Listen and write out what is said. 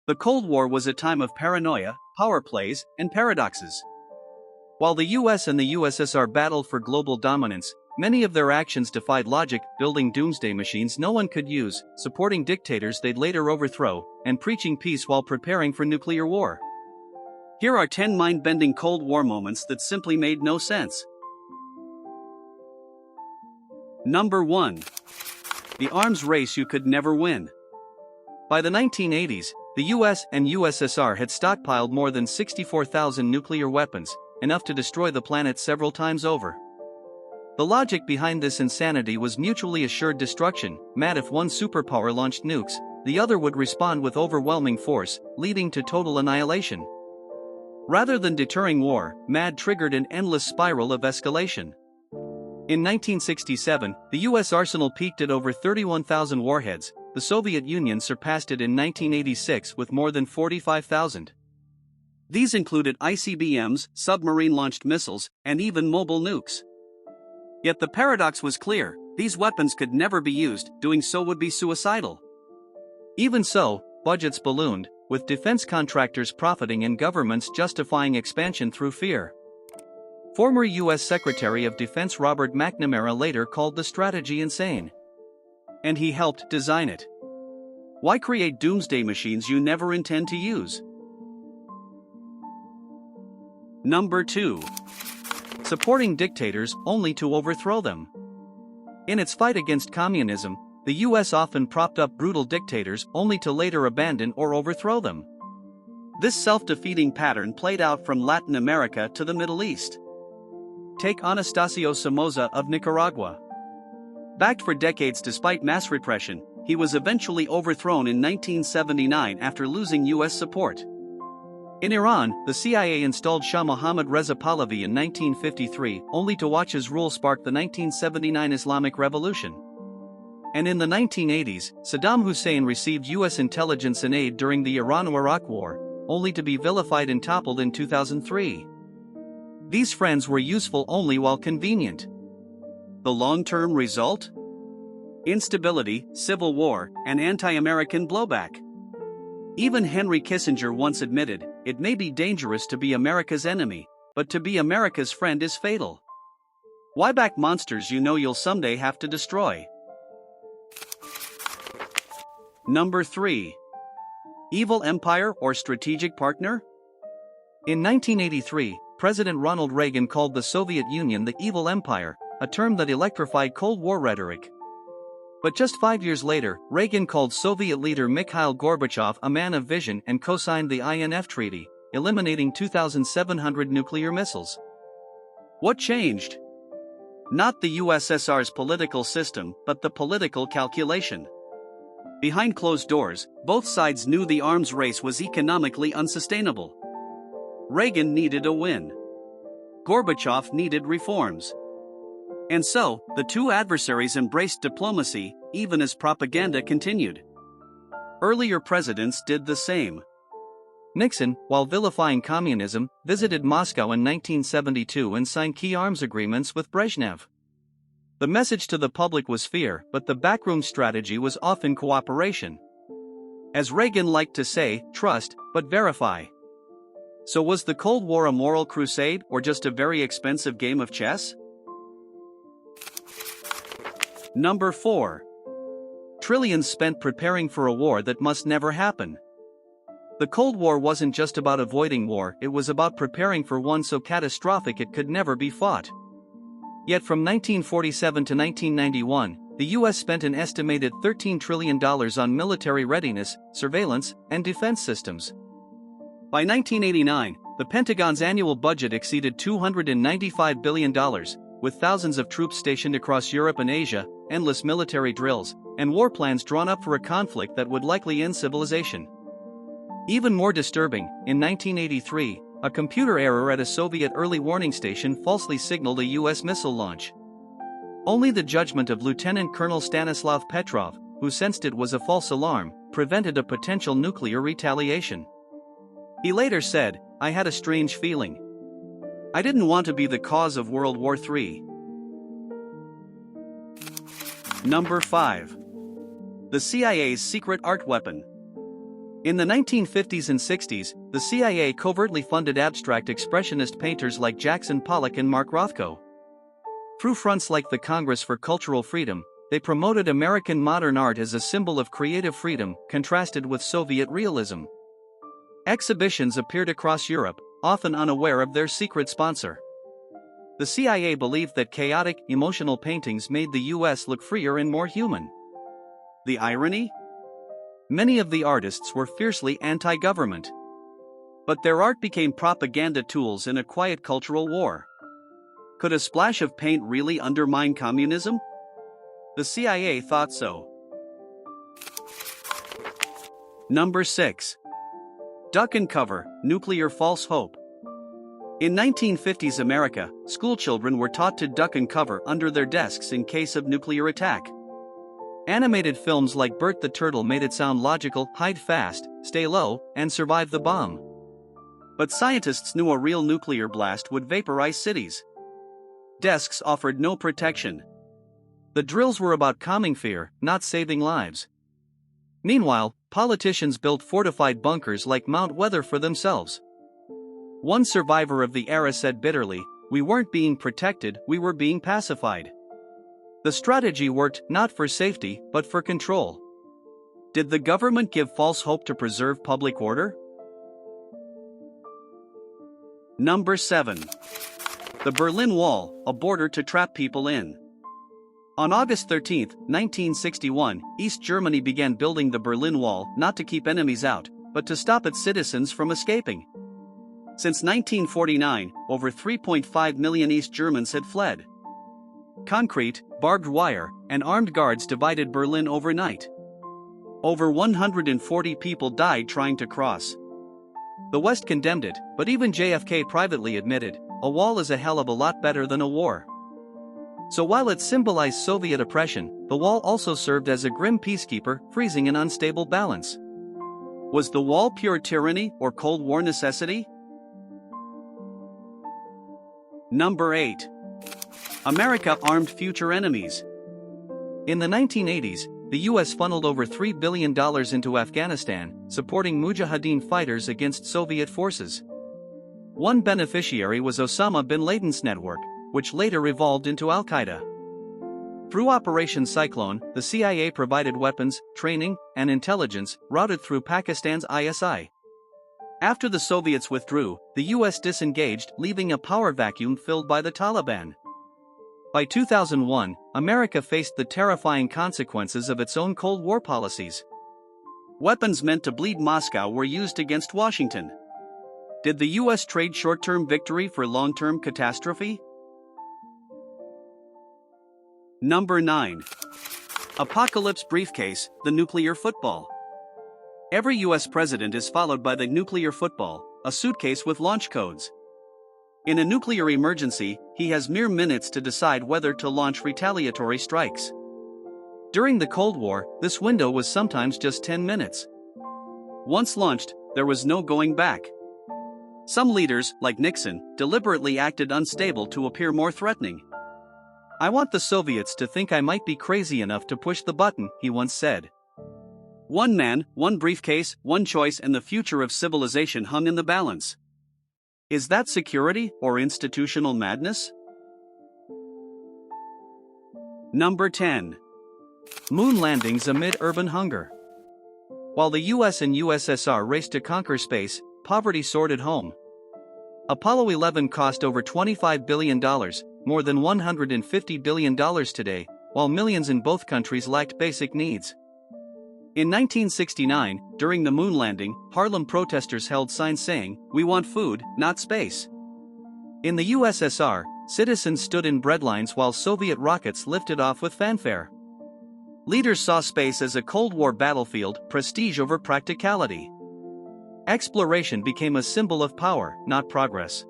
The Cold War was a time of paranoia, power plays, and paradoxes. While the US and the USSR battled for global dominance, many of their actions defied logic, building doomsday machines no one could use, supporting dictators they'd later overthrow, and preaching peace while preparing for nuclear war. Here are 10 mind-bending Cold War moments that simply made no sense. Number 1. The arms race you could never win. By the 1980s, the US and USSR had stockpiled more than 64,000 nuclear weapons, enough to destroy the planet several times over. The logic behind this insanity was mutually assured destruction. Mad if one superpower launched nukes, the other would respond with overwhelming force, leading to total annihilation. Rather than deterring war, MAD triggered an endless spiral of escalation. In 1967, the US arsenal peaked at over 31,000 warheads. The Soviet Union surpassed it in 1986 with more than 45,000. These included ICBMs, submarine-launched missiles, and even mobile nukes. Yet the paradox was clear: these weapons could never be used, doing so would be suicidal. Even so, budgets ballooned, with defense contractors profiting and governments justifying expansion through fear. Former US Secretary of Defense Robert McNamara later called the strategy insane. And he helped design it. Why create doomsday machines you never intend to use? Number 2. Supporting dictators only to overthrow them. In its fight against communism, the US often propped up brutal dictators only to later abandon or overthrow them. This self-defeating pattern played out from Latin America to the Middle East. Take Anastasio Somoza of Nicaragua. Backed for decades despite mass repression, he was eventually overthrown in 1979 after losing US support. In Iran, the CIA installed Shah Mohammad Reza Pahlavi in 1953, only to watch his rule spark the 1979 Islamic Revolution. And in the 1980s, Saddam Hussein received US intelligence and aid during the Iran-Iraq War, only to be vilified and toppled in 2003. These friends were useful only while convenient. The long-term result? Instability, civil war, and anti-American blowback. Even Henry Kissinger once admitted, "It may be dangerous to be America's enemy, but to be America's friend is fatal." Why back monsters you know you'll someday have to destroy? Number 3. Evil empire or strategic partner? In 1983, President Ronald Reagan called the Soviet Union the evil empire, a term that electrified Cold War rhetoric. But just 5 years later, Reagan called Soviet leader Mikhail Gorbachev a man of vision and co-signed the INF Treaty, eliminating 2,700 nuclear missiles. What changed? Not the USSR's political system, but the political calculation. Behind closed doors, both sides knew the arms race was economically unsustainable. Reagan needed a win. Gorbachev needed reforms. And so, the two adversaries embraced diplomacy, even as propaganda continued. Earlier presidents did the same. Nixon, while vilifying communism, visited Moscow in 1972 and signed key arms agreements with Brezhnev. The message to the public was fear, but the backroom strategy was often cooperation. As Reagan liked to say, trust, but verify. So was the Cold War a moral crusade or just a very expensive game of chess? Number 4. Trillions spent preparing for a war that must never happen. The Cold War wasn't just about avoiding war, it was about preparing for one so catastrophic it could never be fought. Yet from 1947 to 1991, the US spent an estimated $13 trillion on military readiness, surveillance, and defense systems. By 1989, the Pentagon's annual budget exceeded $295 billion, with thousands of troops stationed across Europe and Asia, endless military drills, and war plans drawn up for a conflict that would likely end civilization. Even more disturbing, in 1983, a computer error at a Soviet early warning station falsely signaled a US missile launch. Only the judgment of Lieutenant Colonel Stanislav Petrov, who sensed it was a false alarm, prevented a potential nuclear retaliation. He later said, "I had a strange feeling. I didn't want to be the cause of World War III." Number 5. The CIA's secret art weapon. In the 1950s and 60s, the CIA covertly funded abstract expressionist painters like Jackson Pollock and Mark Rothko. Through fronts like the Congress for Cultural Freedom, they promoted American modern art as a symbol of creative freedom, contrasted with Soviet realism. Exhibitions appeared across Europe, often unaware of their secret sponsor. The CIA believed that chaotic, emotional paintings made the US look freer and more human. The irony? Many of the artists were fiercely anti-government. But their art became propaganda tools in a quiet cultural war. Could a splash of paint really undermine communism? The CIA thought so. Number 6. Duck and cover, nuclear false hope. In 1950s America, schoolchildren were taught to duck and cover under their desks in case of nuclear attack. Animated films like Bert the Turtle made it sound logical: hide fast, stay low, and survive the bomb. But scientists knew a real nuclear blast would vaporize cities. Desks offered no protection. The drills were about calming fear, not saving lives. Meanwhile, politicians built fortified bunkers like Mount Weather for themselves. One survivor of the era said bitterly, "We weren't being protected, we were being pacified." The strategy worked not for safety, but for control. Did the government give false hope to preserve public order? Number 7. The Berlin Wall, a border to trap people in. On August 13, 1961, East Germany began building the Berlin Wall not to keep enemies out, but to stop its citizens from escaping. Since 1949, over 3.5 million East Germans had fled. Concrete, barbed wire, and armed guards divided Berlin overnight. Over 140 people died trying to cross. The West condemned it, but even JFK privately admitted, "A wall is a hell of a lot better than a war." So while it symbolized Soviet oppression, the wall also served as a grim peacekeeper, freezing an unstable balance. Was the wall pure tyranny or Cold War necessity? Number 8. America armed future enemies. In the 1980s, the US funneled over $3 billion into Afghanistan, supporting Mujahideen fighters against Soviet forces. One beneficiary was Osama bin Laden's network, which later evolved into Al-Qaeda. Through Operation Cyclone, the CIA provided weapons, training, and intelligence routed through Pakistan's ISI. After the Soviets withdrew, the US disengaged, leaving a power vacuum filled by the Taliban. By 2001, America faced the terrifying consequences of its own Cold War policies. Weapons meant to bleed Moscow were used against Washington. Did the US trade short-term victory for long-term catastrophe? Number 9. Apocalypse briefcase, the nuclear football. Every US president is followed by the nuclear football, a suitcase with launch codes. In a nuclear emergency, he has mere minutes to decide whether to launch retaliatory strikes. During the Cold War, this window was sometimes just 10 minutes. Once launched, there was no going back. Some leaders, like Nixon, deliberately acted unstable to appear more threatening. "I want the Soviets to think I might be crazy enough to push the button," he once said. One man, one briefcase, one choice, and the future of civilization hung in the balance. Is that security or institutional madness? Number 10. Moon landings amid urban hunger. While the US and USSR raced to conquer space, poverty soared at home. Apollo 11 cost over $25 billion, more than $150 billion today, while millions in both countries lacked basic needs. In 1969, during the moon landing, Harlem protesters held signs saying, "We want food, not space." In the USSR, citizens stood in breadlines while Soviet rockets lifted off with fanfare. Leaders saw space as a Cold War battlefield, prestige over practicality. Exploration became a symbol of power, not progress.